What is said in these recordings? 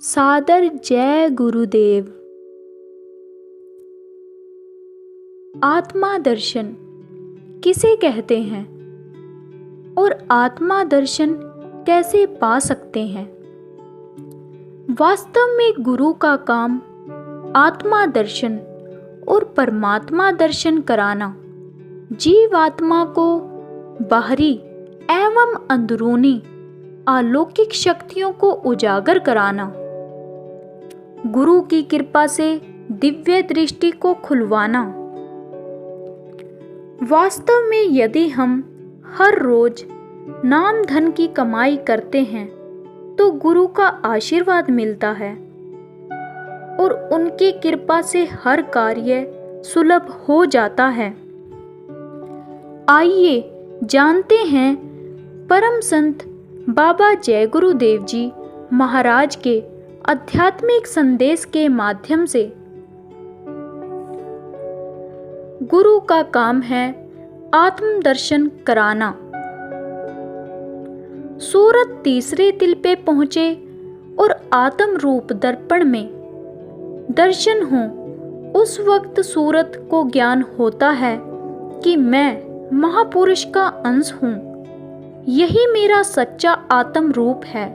सादर जय गुरुदेव। आत्मा दर्शन किसे कहते हैं और आत्मा दर्शन कैसे पा सकते हैं? वास्तव में गुरु का काम आत्मा दर्शन और परमात्मा दर्शन कराना, जीवात्मा को बाहरी एवं अंदरूनी अलौकिक शक्तियों को उजागर कराना, गुरु की कृपा से दिव्य दृष्टि को खुलवाना। वास्तव में यदि हम हर रोज नाम धन की कमाई करते हैं तो गुरु का आशीर्वाद मिलता है और उनकी कृपा से हर कार्य सुलभ हो जाता है। आइए जानते हैं परम संत बाबा जय गुरुदेव जी महाराज के आध्यात्मिक संदेश के माध्यम से। गुरु का काम है आत्म दर्शन कराना। सूरत तीसरे तिल पे पहुंचे और आत्म रूप दर्पण में दर्शन हो, उस वक्त सूरत को ज्ञान होता है कि मैं महापुरुष का अंश हूं, यही मेरा सच्चा आत्म रूप है।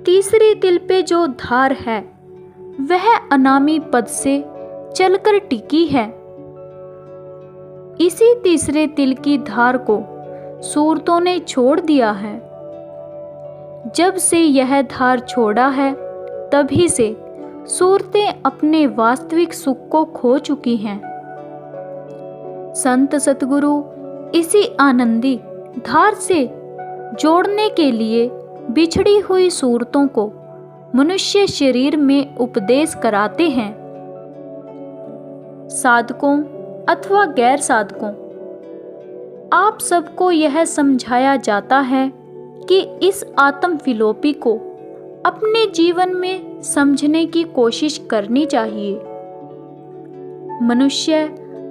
तीसरे तिल पे जो धार है वह अनामी पद से चलकर टिकी है। इसी तीसरे तिल की धार को सूरतों ने छोड़ दिया है। जब से यह धार छोड़ा है तभी से सूरतें अपने वास्तविक सुख को खो चुकी हैं। संत सतगुरु इसी आनंदी धार से जोड़ने के लिए बिछड़ी हुई सूरतों को मनुष्य शरीर में उपदेश कराते हैं। साधकों अथवा गैर साधकों, आप सबको यह समझाया जाता है कि इस आत्म विलोपी को अपने जीवन में समझने की कोशिश करनी चाहिए। मनुष्य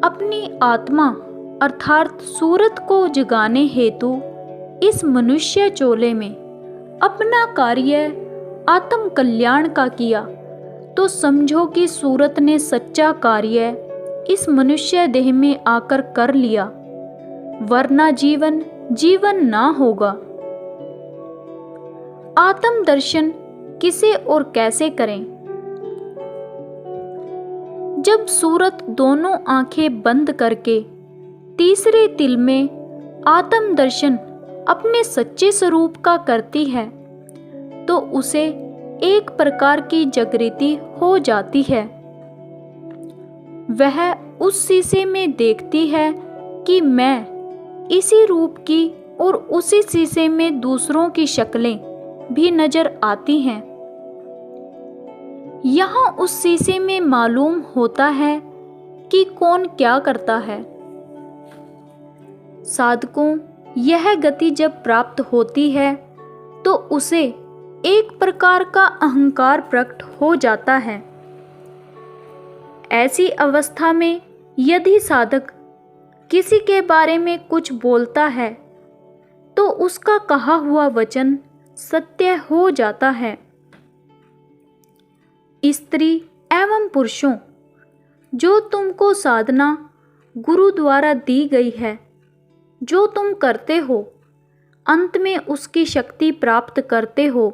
अपनी आत्मा अर्थात सूरत को जगाने हेतु इस मनुष्य चोले में अपना कार्य आत्म कल्याण का किया तो समझो कि सूरत ने सच्चा कार्य इस मनुष्य देह में आकर कर लिया, वरना जीवन ना होगा। आत्म दर्शन किसे और कैसे करें? जब सूरत दोनों आंखें बंद करके तीसरे तिल में आत्म दर्शन अपने सच्चे स्वरूप का करती है तो उसे एक प्रकार की जागृति हो जाती है। वह उस शीशे में देखती है कि मैं इसी रूप की और उसी शीशे में दूसरों की शक्लें भी नजर आती हैं। यहाँ उस शीशे में मालूम होता है कि कौन क्या करता है। साधकों, यह गति जब प्राप्त होती है तो उसे एक प्रकार का अहंकार प्रकट हो जाता है। ऐसी अवस्था में यदि साधक किसी के बारे में कुछ बोलता है तो उसका कहा हुआ वचन सत्य हो जाता है। स्त्री एवं पुरुषों, जो तुमको साधना गुरु द्वारा दी गई है, जो तुम करते हो, अंत में उसकी शक्ति प्राप्त करते हो,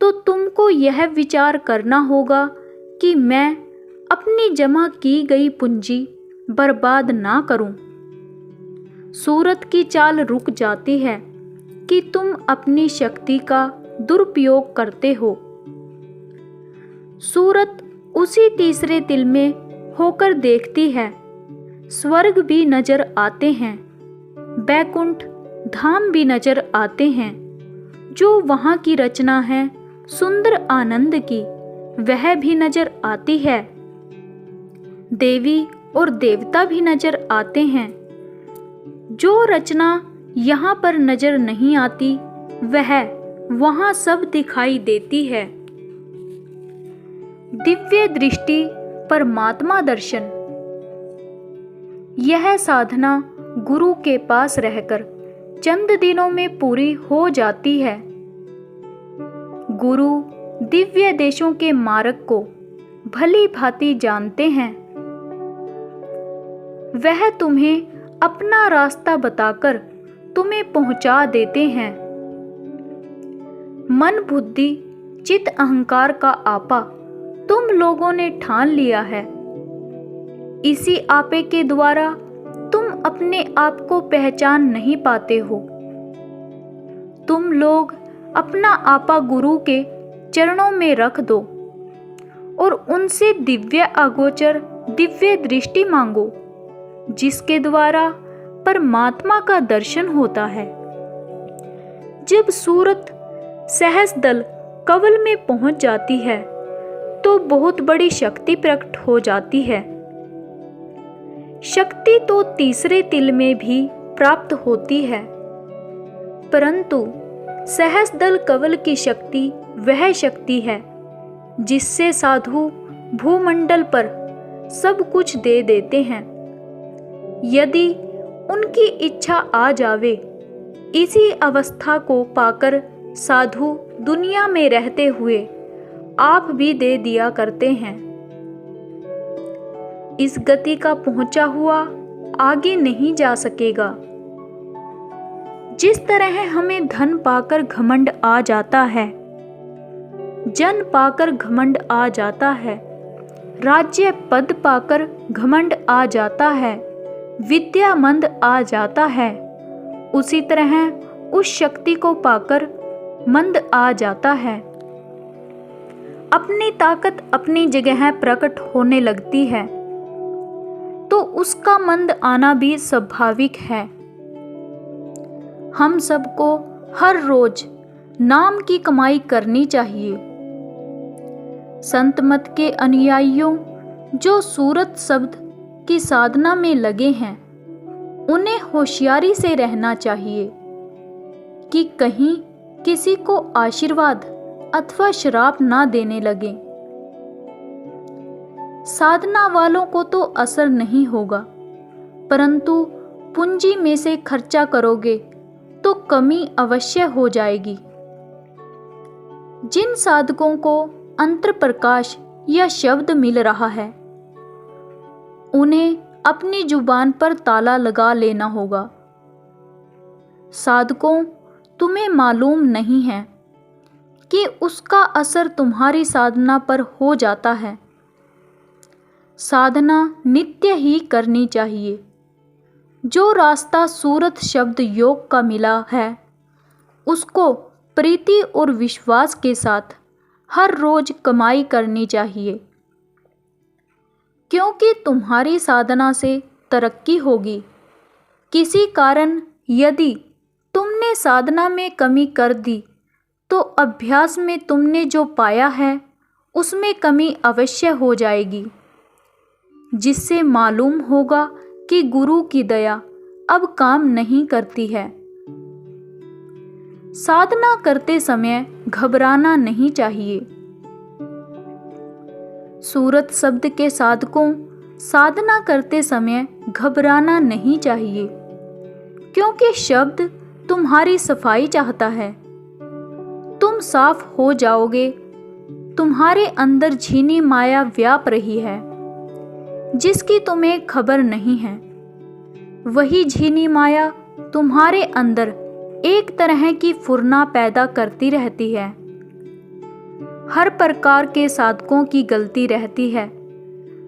तो तुमको यह विचार करना होगा कि मैं अपनी जमा की गई पूंजी बर्बाद ना करूं। सूरत की चाल रुक जाती है कि तुम अपनी शक्ति का दुरुपयोग करते हो। सूरत उसी तीसरे तिल में होकर देखती है, स्वर्ग भी नजर आते हैं, बैकुंठ धाम भी नजर आते हैं। जो वहाँ की रचना है सुंदर आनंद की, वह भी नजर आती है। देवी और देवता भी नजर आते हैं। जो रचना यहाँ पर नजर नहीं आती वह वहाँ सब दिखाई देती है। दिव्य दृष्टि परमात्मा दर्शन, यह साधना गुरु के पास रहकर चंद दिनों में पूरी हो जाती है। गुरु दिव्य देशों के मार्ग को भली भांति जानते हैं। वह तुम्हें अपना रास्ता बताकर तुम्हें पहुंचा देते हैं। मन बुद्धि चित्त अहंकार का आपा तुम लोगों ने ठान लिया है। इसी आपे के द्वारा तुम अपने आप को पहचान नहीं पाते हो। तुम लोग अपना आपा गुरु के चरणों में रख दो और उनसे दिव्य अगोचर दिव्य दृष्टि मांगो, जिसके द्वारा परमात्मा का दर्शन होता है। जब सूरत सहस्रदल कवल में पहुंच जाती है तो बहुत बड़ी शक्ति प्रकट हो जाती है। शक्ति तो तीसरे तिल में भी प्राप्त होती है, परंतु सहस्रदल कवल की शक्ति वह शक्ति है जिससे साधु भूमंडल पर सब कुछ दे देते हैं। यदि उनकी इच्छा आ जावे, इसी अवस्था को पाकर साधु दुनिया में रहते हुए आप भी दे दिया करते हैं। इस गति का पहुंचा हुआ आगे नहीं जा सकेगा। जिस तरह हमें धन पाकर घमंड आ जाता है, जन पाकर घमंड आ जाता है, राज्य पद पाकर घमंड आ जाता है, विद्या मंद आ जाता है, उसी तरह उस शक्ति को पाकर मंद आ जाता है। अपनी ताकत अपनी जगह प्रकट होने लगती है तो उसका मंद आना भी स्वाभाविक है। हम सबको हर रोज नाम की कमाई करनी चाहिए। संत मत के अनुयायियों जो सूरत शब्द की साधना में लगे हैं, उन्हें होशियारी से रहना चाहिए कि कहीं किसी को आशीर्वाद अथवा श्राप ना देने लगे। साधना वालों को तो असर नहीं होगा, परंतु पूंजी में से खर्चा करोगे तो कमी अवश्य हो जाएगी। जिन साधकों को अंतर प्रकाश या शब्द मिल रहा है, उन्हें अपनी जुबान पर ताला लगा लेना होगा। साधकों, तुम्हें मालूम नहीं है कि उसका असर तुम्हारी साधना पर हो जाता है। साधना नित्य ही करनी चाहिए। जो रास्ता सूरत शब्द योग का मिला है, उसको प्रीति और विश्वास के साथ हर रोज कमाई करनी चाहिए, क्योंकि तुम्हारी साधना से तरक्की होगी। किसी कारण यदि तुमने साधना में कमी कर दी तो अभ्यास में तुमने जो पाया है उसमें कमी अवश्य हो जाएगी, जिससे मालूम होगा कि गुरु की दया अब काम नहीं करती है। साधना करते समय घबराना नहीं चाहिए। सूरत शब्द के साधकों, साधना करते समय घबराना नहीं चाहिए, क्योंकि शब्द तुम्हारी सफाई चाहता है। तुम साफ हो जाओगे। तुम्हारे अंदर झीनी माया व्याप रही है, जिसकी तुम्हें खबर नहीं है। वही झीनी माया तुम्हारे अंदर एक तरह की फुरना पैदा करती रहती है। हर प्रकार के साधकों की गलती रहती है।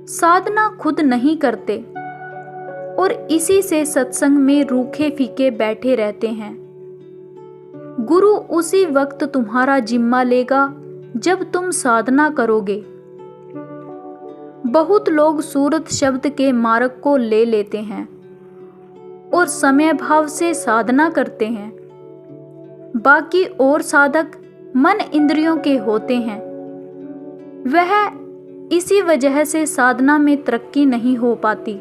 साधना खुद नहीं करते और इसी से सत्संग में रूखे फीके बैठे रहते हैं। गुरु उसी वक्त तुम्हारा जिम्मा लेगा जब तुम साधना करोगे। बहुत लोग सूरत शब्द के मार्ग को ले लेते हैं और समय भाव से साधना करते हैं। बाकी और साधक मन इंद्रियों के होते हैं। वह इसी वजह से साधना में तरक्की नहीं हो पाती।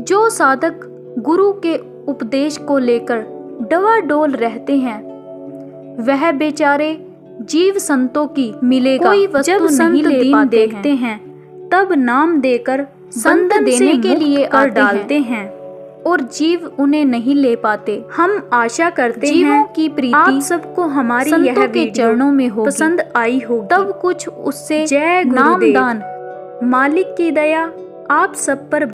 जो साधक गुरु के उपदेश को लेकर डवाडोल रहते हैं, वह बेचारे जीव संतों की मिलेगा कोई वस्तु नहीं ले पाते देखते हैं, तब नाम देकर संत देने के लिए कर डालते हैं। और जीव उन्हें नहीं ले पाते। हम आशा करते हैं जीवों की प्रीति आप सबको हमारी यह के चरणों में हो पसंद आई होगी। तब कुछ उससे जय नामदान। मालिक की दया आप सब पर